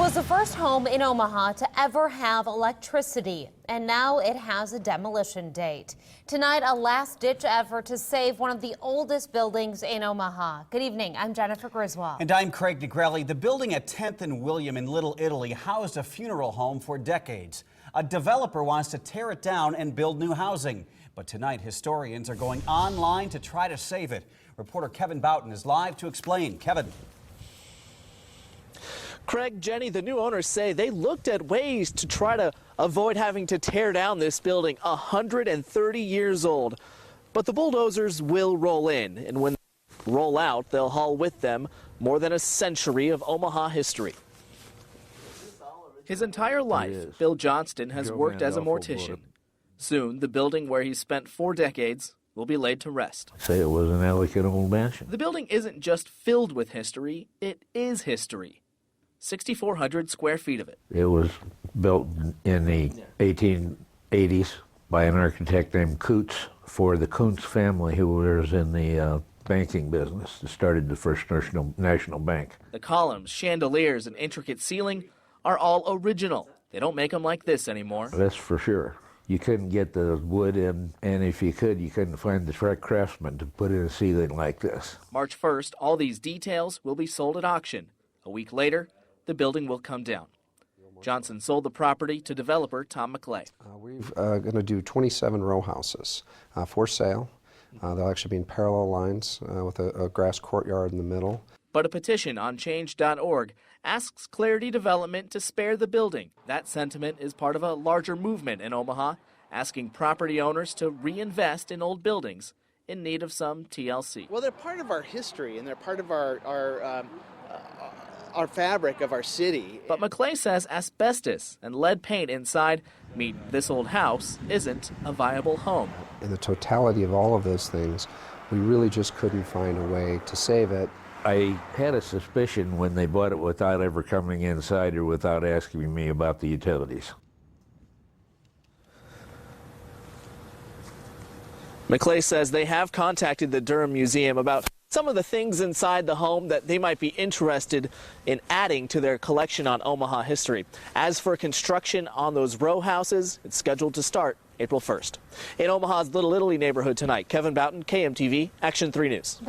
was the first home in Omaha to ever have electricity, and now it has a demolition date. Tonight, a last-ditch effort to save one of the oldest buildings in Omaha. Good evening, I'm Jennifer Griswold. And I'm Craig DeGrelli. The building at 10th and William in Little Italy housed a funeral home for decades. A developer wants to tear it down and build new housing. But tonight, historians are going online to try to save it. Reporter Kevin Boughton is live to explain. Kevin. Craig, Jenny, the new owners say they looked at ways to try to avoid having to tear down this building, 130 years old. But the bulldozers will roll in, and when they roll out, they'll haul with them more than a century of Omaha history. His entire life, Bill Johnston has worked as a mortician. Soon, the building where he spent 4 decades will be laid to rest. Say it was an elegant old mansion. The building isn't just filled with history, it is history. 6,400 square feet of it. It was built in the 1880s by an architect named Coots for the Kuntz family, who was in the banking business. It started the first national bank. The columns, chandeliers, and intricate ceiling are all original. They don't make them like this anymore. That's for sure. You couldn't get the wood in, and if you could, you couldn't find the correct craftsman to put in a ceiling like this. March 1st, all these details will be sold at auction. A week later, the building will come down. Johnson sold the property to developer Tom McClay. We're going to do 27 row houses for sale. They'll actually be in parallel lines with a grass courtyard in the middle. But a petition on change.org asks Clarity Development to spare the building. That sentiment is part of a larger movement in Omaha, asking property owners to reinvest in old buildings in need of some TLC. Well, they're part of our history, and they're part of our fabric of our city. But McClay says asbestos and lead paint inside mean this old house isn't a viable home. In the totality of all of those things, we really just couldn't find a way to save it. I had a suspicion when they bought it without ever coming inside or without asking me about the utilities. McClay says they have contacted the Durham Museum about some of the things inside the home that they might be interested in adding to their collection on Omaha history. As for construction on those row houses, it's scheduled to start April 1st. In Omaha's Little Italy neighborhood tonight, Kevin Boughton, KMTV, Action 3 News.